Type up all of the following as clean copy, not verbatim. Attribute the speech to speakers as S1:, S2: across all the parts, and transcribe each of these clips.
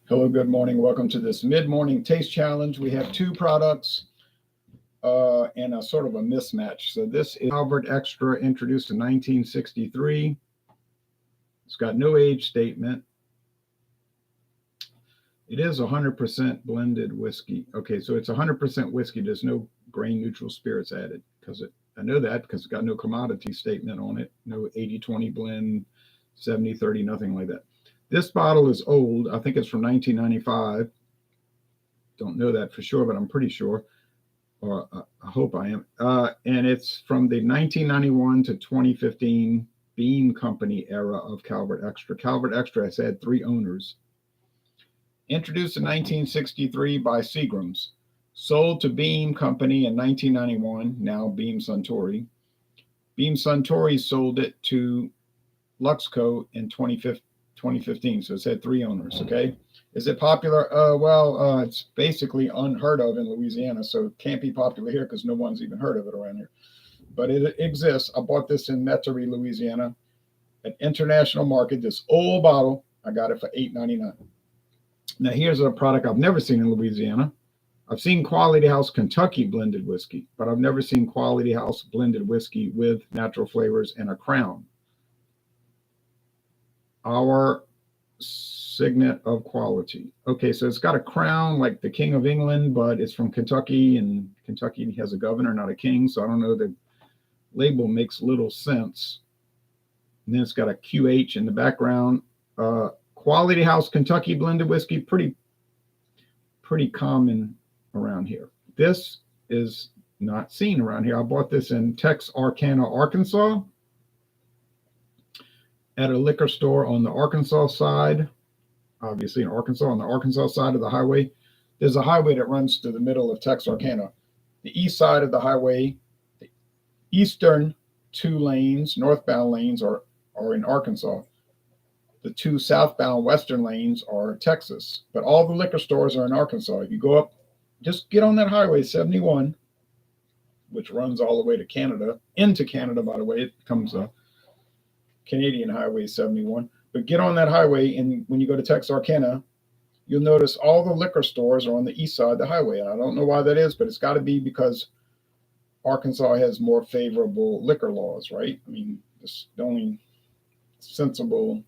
S1: Hello, good morning. Welcome to this mid-morning taste challenge. We have two products and a sort of a mismatch. So this is Calvert Extra, introduced in 1963. It's got no age statement. It is 100% blended whiskey. Okay, so it's 100% whiskey. There's no grain neutral spirits added I know that because it's got no commodity statement on it. No 80-20 blend, 70-30, nothing like that. This bottle is old. I think it's from 1995. Don't know that for sure, but I'm pretty sure, or I hope I am. And it's from the 1991 to 2015 Beam Company era of Calvert Extra. Calvert Extra has had three owners. Introduced in 1963 by Seagram's. Sold to Beam Company in 1991, now Beam Suntory. Beam Suntory sold it to Luxco in 2015, so it's had three owners, okay? Is it popular? It's basically unheard of in Louisiana, so it can't be popular here because no one's even heard of it around here. But it exists. I bought this in Metairie, Louisiana, at International Market. This old bottle, I got it for $8.99. Now, here's a product I've never seen in Louisiana. I've seen Quality House Kentucky blended whiskey, but I've never seen Quality House blended whiskey with natural flavors and a crown. Our signet of quality. Okay, so it's got a crown like the King of England, but it's from Kentucky, and Kentucky has a governor, not a king. So I don't know. The label makes little sense. And then it's got a QH in the background. Quality House Kentucky blended whiskey, pretty common around here. This is not seen around here. I bought this in Texarkana, Arkansas, at a liquor store on the Arkansas side. Obviously in Arkansas, on the Arkansas side of the highway. There's a highway that runs through the middle of Texarkana. The east side of the highway, the eastern two lanes, northbound lanes are in Arkansas. The two southbound western lanes are Texas. But all the liquor stores are in Arkansas. If you go up, just get on that highway 71, which runs all the way to Canada, into Canada, by the way. It becomes a Canadian Highway 71. But get on that highway, and when you go to Texarkana, you'll notice all the liquor stores are on the east side of the highway. And I don't know why that is, but it's got to be because Arkansas has more favorable liquor laws, right? I mean, it's the only sensible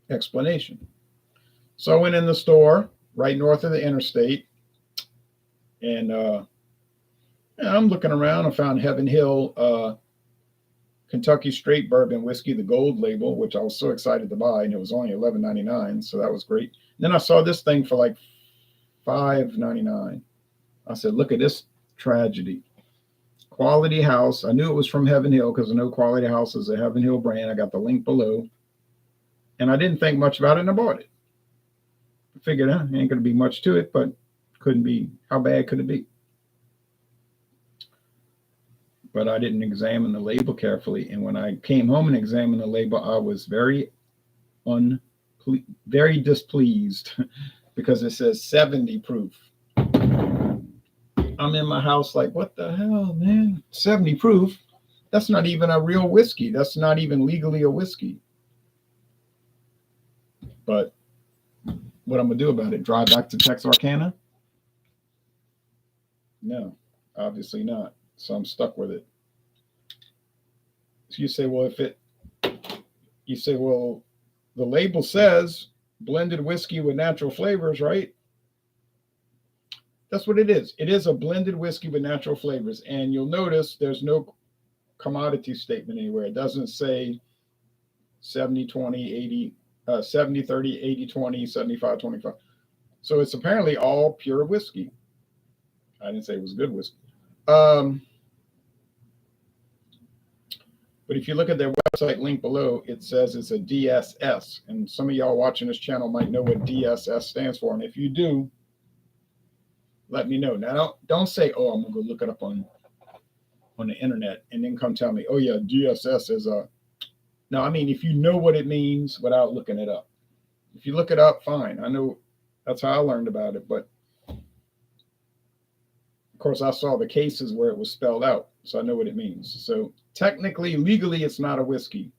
S1: explanation. So I went in the store right north of the interstate, and I'm looking around. I found Heaven Hill Kentucky Straight Bourbon Whiskey, the gold label, which I was so excited to buy, and it was only $11.99, so that was great. And then I saw this thing for like $5.99. I said, look at this tragedy. Quality House. I knew it was from Heaven Hill because I know Quality House is a Heaven Hill brand. I got the link below. And I didn't think much about it, and I bought it. I figured, ain't going to be much to it, but couldn't be. How bad could it be? But I didn't examine the label carefully. And when I came home and examined the label, I was very displeased because it says 70 proof. I'm in my house like, what the hell, man? 70 proof? That's not even a real whiskey. That's not even legally a whiskey. But what I'm going to do about it? Drive back to Texarkana? No, obviously not. So I'm stuck with it. So you say, well, the label says blended whiskey with natural flavors, right? That's what it is. It is a blended whiskey with natural flavors. And you'll notice there's no commodity statement anywhere. It doesn't say 70, 20, 80, 70, 30, 80, 20, 75, 25. So it's apparently all pure whiskey. I didn't say it was good whiskey. But if you look at their website link below, it says it's a DSS. And some of y'all watching this channel might know what DSS stands for. And if you do, let me know. Now, don't say, oh, I'm going to go look it up on the internet and then come tell me, oh, yeah, DSS is a... No, I mean, if you know what it means without looking it up. If you look it up, fine. I know that's how I learned about it. But, of course, I saw the cases where it was spelled out, so I know what it means. So technically, legally, it's not a whiskey.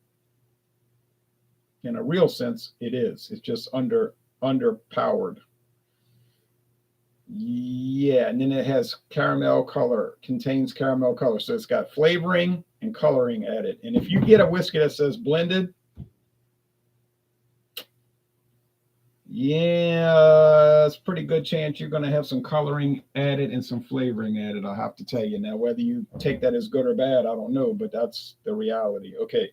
S1: in a real sense, it is. It's just underpowered. Yeah, and then it has caramel color, contains caramel color. So it's got flavoring and coloring added. And if you get a whiskey that says blended, yeah, it's a pretty good chance you're going to have some coloring added and some flavoring added, I'll have to tell you. Now, whether you take that as good or bad, I don't know, but that's the reality. Okay.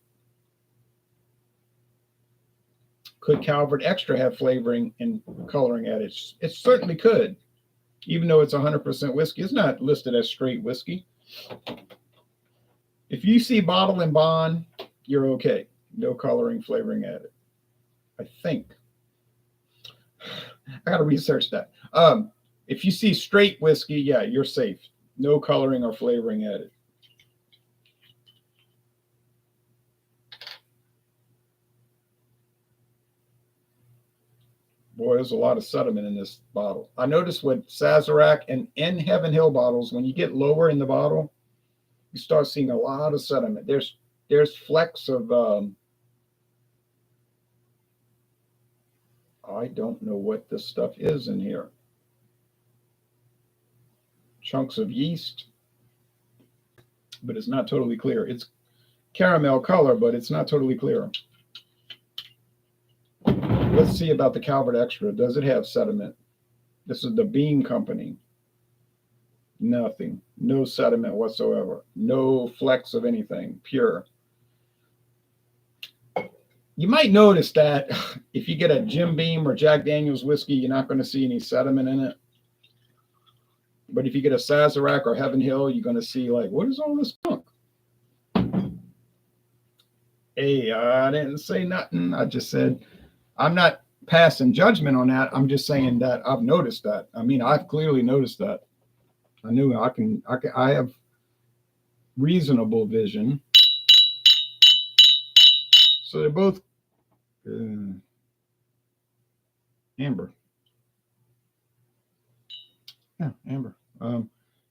S1: Could Calvert Extra have flavoring and coloring added? It certainly could. Even though it's 100% whiskey, it's not listed as straight whiskey. If you see bottle and bond, you're okay. No coloring, flavoring added. I think. I got to research that. If you see straight whiskey, yeah, you're safe. No coloring or flavoring added. Boy, there's a lot of sediment in this bottle. I noticed with Sazerac and Heaven Hill bottles, when you get lower in the bottle, you start seeing a lot of sediment. There's flecks of, I don't know what this stuff is in here. Chunks of yeast, but it's not totally clear. It's caramel color, but it's not totally clear. Let's see about the Calvert Extra. Does it have sediment? This is the Bean Company. Nothing. No sediment whatsoever. No flecks of anything. Pure. You might notice that if you get a Jim Beam or Jack Daniel's whiskey, you're not going to see any sediment in it. But if you get a Sazerac or Heaven Hill, you're going to see, like, what is all this junk? Hey, I didn't say nothing. I just said, I'm not passing judgment on that. I'm just saying that I've noticed that. I mean, I've clearly noticed that. I knew I have reasonable vision. So they're both amber. Yeah, amber.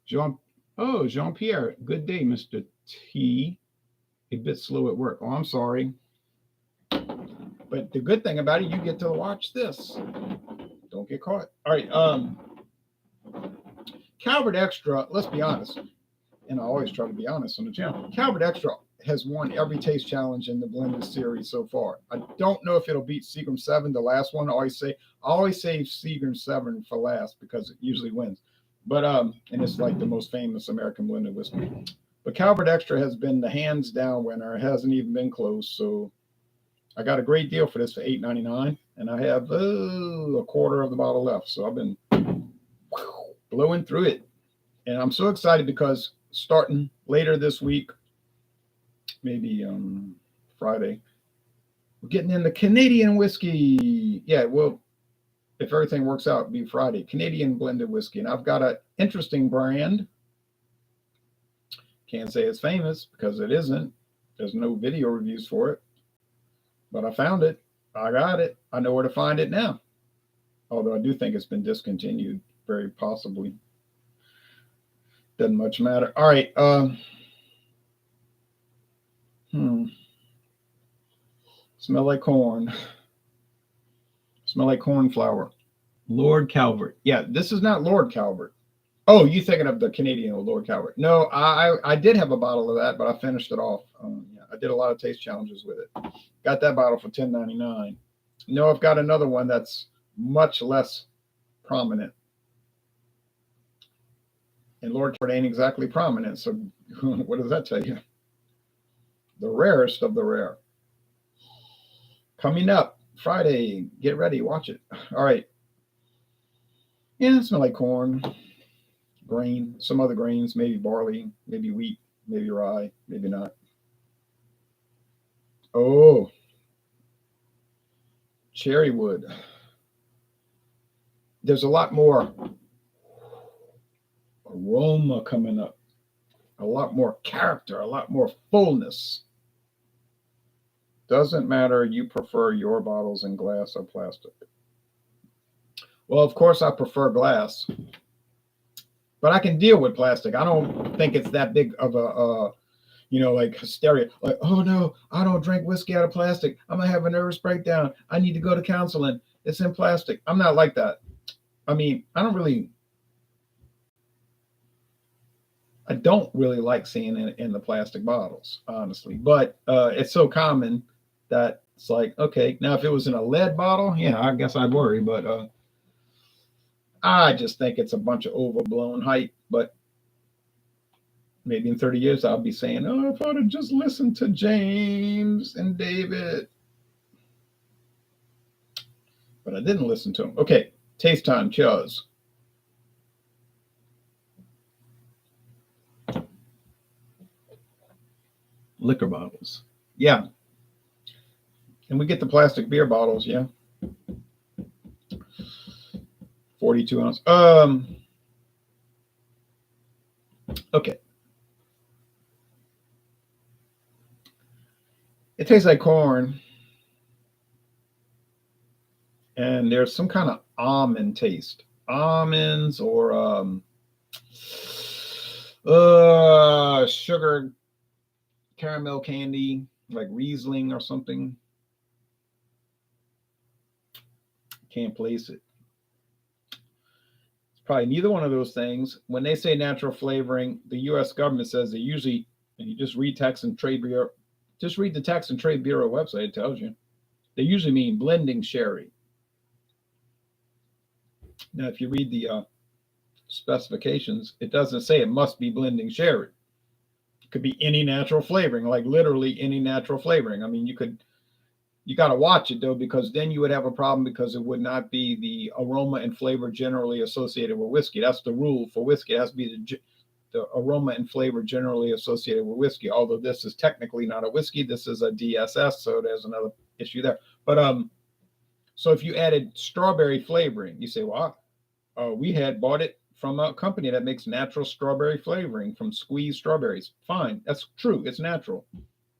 S1: Jean-Pierre. Good day, Mr. T. A bit slow at work. Oh, I'm sorry. But the good thing about it, you get to watch this. Don't get caught. All right. Calvert Extra, let's be honest. And I always try to be honest on the channel. Calvert Extra has won every taste challenge in the blended series so far. I don't know if it'll beat Seagram 7, the last one. I always save Seagram 7 for last because it usually wins. But and it's like the most famous American blended whiskey. But Calvert Extra has been the hands down winner. It hasn't even been close. So I got a great deal for this for $8.99, and I have a quarter of the bottle left. So I've been blowing through it, and I'm so excited because starting later this week, maybe Friday, we're getting in the Canadian whiskey. Yeah, well, if everything works out, it'll be Friday. Canadian blended whiskey, and I've got an interesting brand. Can't say it's famous because it isn't. There's no video reviews for it. But I found it. I got it. I know where to find it now. Although I do think it's been discontinued, very possibly. Doesn't much matter. All right. Smell like corn. Smell like cornflower. Lord Calvert. Yeah, this is not Lord Calvert. Oh, you thinking of the Canadian Lord Calvert? No, I did have a bottle of that, but I finished it off. Yeah, I did a lot of taste challenges with it. Got that bottle for $10.99. No, I've got another one that's much less prominent. And Lord Calvert ain't exactly prominent, so what does that tell you? The rarest of the rare. Coming up Friday. Get ready, watch it. All right. Yeah, it smells like corn. Grain, some other grains, maybe barley, maybe wheat, maybe rye, maybe not. Oh, cherry wood. There's a lot more aroma coming up, a lot more character, a lot more fullness. Doesn't matter, you prefer your bottles in glass or plastic. Well, of course, I prefer glass. But I can deal with plastic. I don't think it's that big of a, like hysteria, like, oh no, I don't drink whiskey out of plastic. I'm gonna have a nervous breakdown. I need to go to counseling. It's in plastic. I'm not like that. I mean, I don't really like seeing it in the plastic bottles, honestly. But it's so common that it's like, okay, now if it was in a lead bottle, yeah, I guess I'd worry. But I just think it's a bunch of overblown hype. But maybe in 30 years, I'll be saying, oh, if I'd have just listened to James and David. But I didn't listen to them. Okay, taste time, cheers. Liquor bottles. Yeah. And we get the plastic beer bottles, yeah. 42 ounce. Okay. It tastes like corn. And there's some kind of almond taste. Almonds or sugar caramel candy, like Riesling or something. Can't place it. It's probably neither one of those things. When they say natural flavoring, the U.S. government says they usually, and you just read Tax and Trade Bureau, just read the Tax and Trade Bureau website, it tells you. They usually mean blending sherry. Now, if you read the specifications, it doesn't say it must be blending sherry. It could be any natural flavoring, like literally any natural flavoring. I mean, you got to watch it though, because then you would have a problem because it would not be the aroma and flavor generally associated with whiskey. That's the rule for whiskey. It has to be the aroma and flavor generally associated with whiskey. Although this is technically not a whiskey, this is a DSS, so there's another issue there. But so if you added strawberry flavoring, you say, well, we had bought it from a company that makes natural strawberry flavoring from squeezed strawberries. Fine, that's true. It's natural.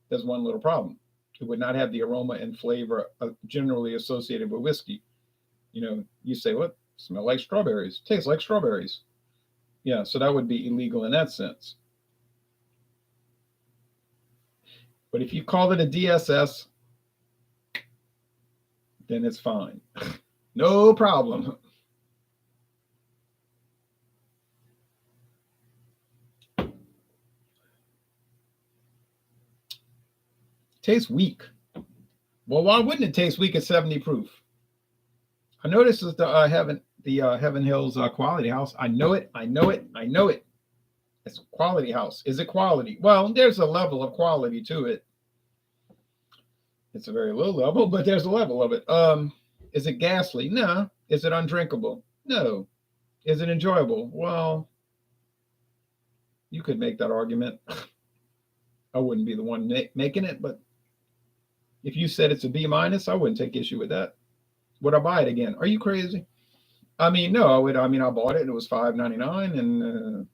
S1: There's one little problem. It would not have the aroma and flavor generally associated with whiskey. You say, what? Smell like strawberries. Tastes like strawberries. Yeah, so that would be illegal in that sense. But if you call it a DSS, then it's fine. No problem. Tastes weak. Well, why wouldn't it taste weak at 70 proof? I know this is the Heaven Hills Quality House. I know it. It's a quality house. Is it quality? Well, there's a level of quality to it. It's a very low level, but there's a level of it. Is it ghastly? No. Is it undrinkable? No. Is it enjoyable? Well, you could make that argument. I wouldn't be the one making it, but if you said it's a B minus, I wouldn't take issue with that. Would I buy it again? Are you crazy? I mean, no, I would. I mean, I bought it and it was $5.99, and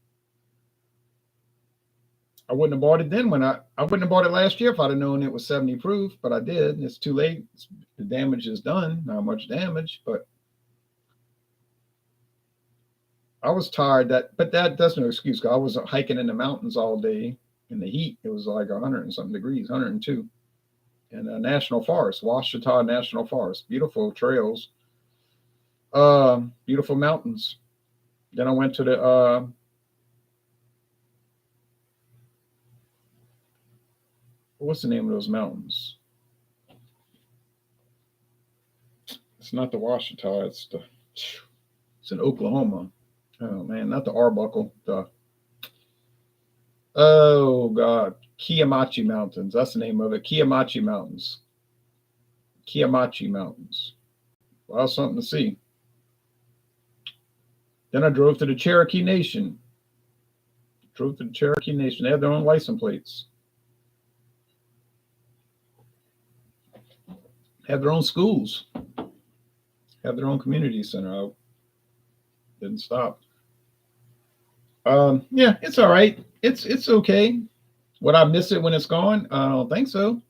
S1: I wouldn't have bought it then. I wouldn't have bought it last year if I'd have known it was 70 proof, but I did. It's too late. The damage is done. Not much damage, but I was tired. But that's no excuse. I was hiking in the mountains all day in the heat. It was like 100 and something degrees, 102. And a national forest, Washita National Forest, beautiful trails, beautiful mountains. Then I went to the what's the name of those mountains? It's not the Washita. It's in Oklahoma. Oh man, not the Arbuckle. Oh God, Kiamachi Mountains. That's the name of it. Kiamachi Mountains. Kiamachi Mountains. Well, something to see. Then I drove to the Cherokee Nation. They have their own license plates. Have their own schools. Have their own community center. I didn't stop. Yeah, it's all right. It's okay. Would I miss it when it's gone? I don't think so.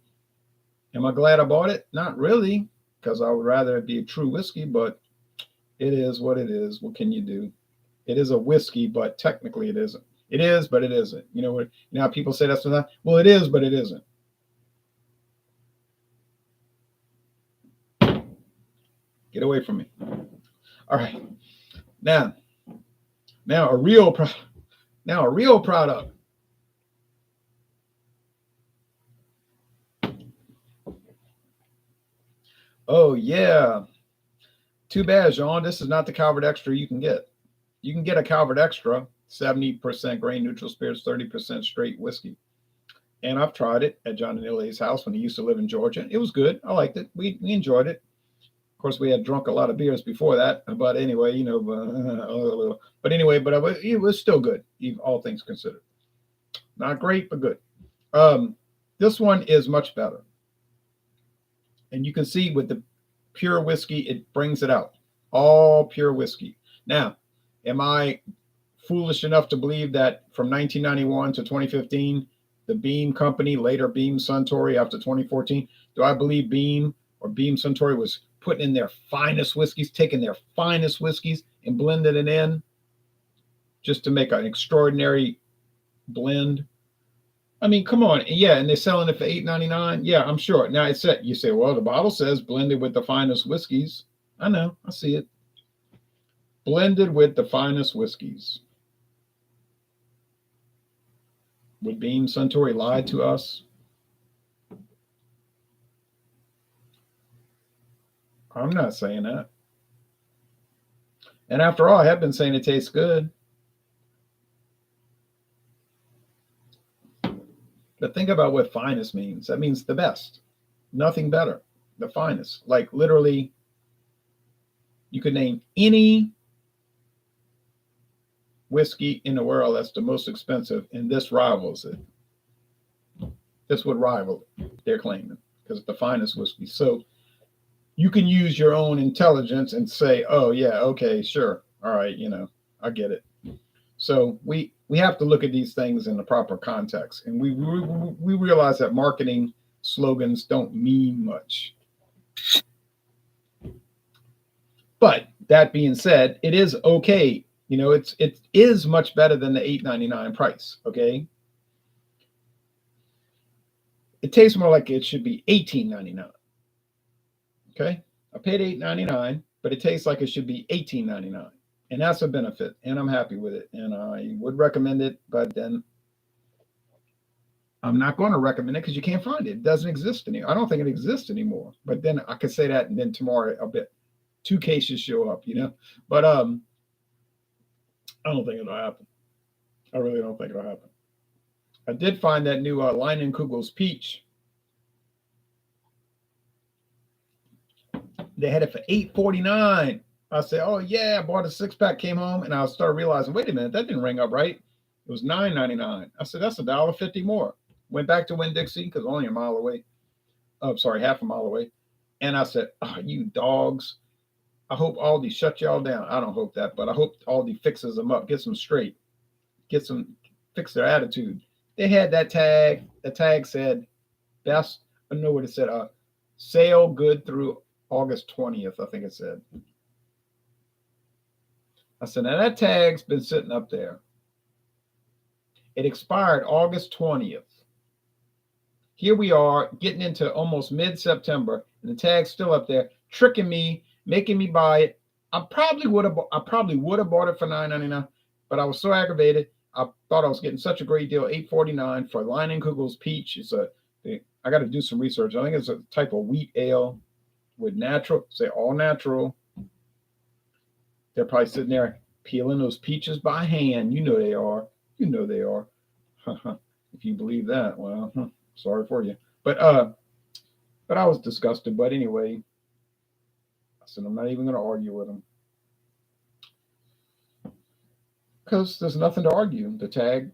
S1: Am I glad I bought it? Not really, because I would rather it be a true whiskey, but it is what it is. What can you do? It is a whiskey, but technically it isn't. It is, but it isn't. You know what? Now people say that's not. Well, it is, but it isn't. Get away from me. All right. Now, now a real product. Now a real product. Oh yeah. Too bad, Jean. This is not the Calvert Extra you can get. You can get a Calvert Extra, 70% grain neutral spirits, 30% straight whiskey. And I've tried it at John and Ela's house when he used to live in Georgia. It was good. I liked it. We enjoyed it. Of course, we had drunk a lot of beers before that. But anyway, you know, but anyway, but it was still good, all things considered. Not great, but good. This one is much better. And you can see with the pure whiskey, it brings it out. All pure whiskey. Now, am I foolish enough to believe that from 1991 to 2015, the Beam Company, later Beam Suntory after 2014, do I believe Beam or Beam Suntory was putting in their finest whiskeys, taking their finest whiskeys and blending it in just to make an extraordinary blend? I mean, come on. Yeah, and they're selling it for $8.99. Yeah, I'm sure. Now it's set. You say, well, the bottle says blended with the finest whiskeys. I know. I see it. Blended with the finest whiskeys. Would Beam Suntory lie to us? I'm not saying that. And after all, I have been saying it tastes good. But think about what finest means. That means the best. Nothing better. The finest. Like literally, you could name any whiskey in the world that's the most expensive, and this rivals it. This would rival it, they're claiming, because it's the finest whiskey. So you can use your own intelligence and say, oh, yeah, okay, sure. All right, you know, I get it. So we have to look at these things in the proper context. And we realize that marketing slogans don't mean much. But that being said, it is okay. You know, it is much better than the $8.99 price. Okay. It tastes more like it should be $18.99. Okay. I paid $8.99, but it tastes like it should be $18.99. And that's a benefit. And I'm happy with it. And I would recommend it, but then I'm not going to recommend it because you can't find it. It doesn't exist anymore. I don't think it exists anymore. But then I could say that, and then tomorrow I'll bet 2 cases show up, you know. But I don't think it'll happen. I really don't think it'll happen. I did find that new Leinenkugel's Peach. They had it for $8.49. I said, oh yeah, I bought a 6-pack, came home, and I started realizing, wait a minute, that didn't ring up right. It was $9.99. I said, that's $1.50 more. Went back to Winn-Dixie because only a mile away. Oh, sorry, half a mile away. And I said, oh, you dogs. I hope Aldi shut y'all down. I don't hope that, but I hope Aldi fixes them up, gets them straight, fix their attitude. They had that tag. The tag said best. I don't know what it said. Sale good through August 20th, I think it said. I said, now that tag's been sitting up there. It expired August 20th. Here we are getting into almost mid-September, and the tag's still up there, tricking me, making me buy it. I probably would have bought it for $9.99, but I was so aggravated. I thought I was getting such a great deal, $8.49 for Leinenkugel's Peach. I got to do some research. I think it's a type of wheat ale with all natural. They're probably sitting there peeling those peaches by hand. You know they are. If you believe that, well, sorry for you. But I was disgusted. But anyway, I said I'm not even going to argue with them because there's nothing to argue. The tag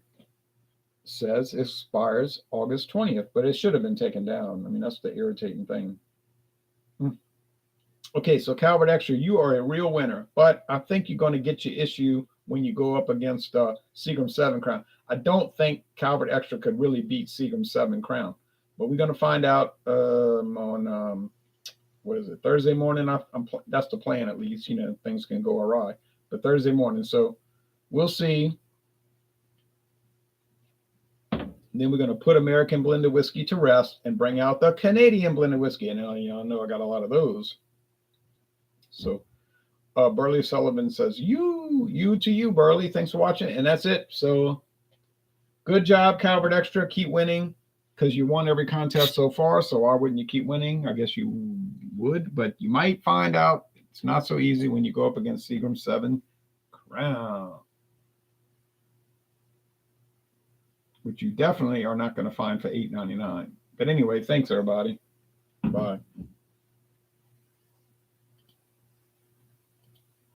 S1: says it expires August 20th, but it should have been taken down. I mean, that's the irritating thing. Okay, so Calvert Extra, you are a real winner, but I think you're going to get your issue when you go up against Seagram 7 Crown. I don't think Calvert Extra could really beat Seagram 7 Crown, but we're going to find out on what is it, Thursday morning. That's the plan, at least. You know, things can go awry, but Thursday morning. So we'll see And then we're going to put American blended whiskey to rest and bring out the Canadian blended whiskey. And I know I got a lot of those. So Burley Sullivan says, you to you, Burley. Thanks for watching. And that's it. So good job, Calvert Extra. Keep winning because you won every contest so far. So why wouldn't you keep winning? I guess you would, but you might find out it's not so easy when you go up against Seagram's 7 Crown, which you definitely are not going to find for $8.99. But anyway, thanks, everybody. Bye.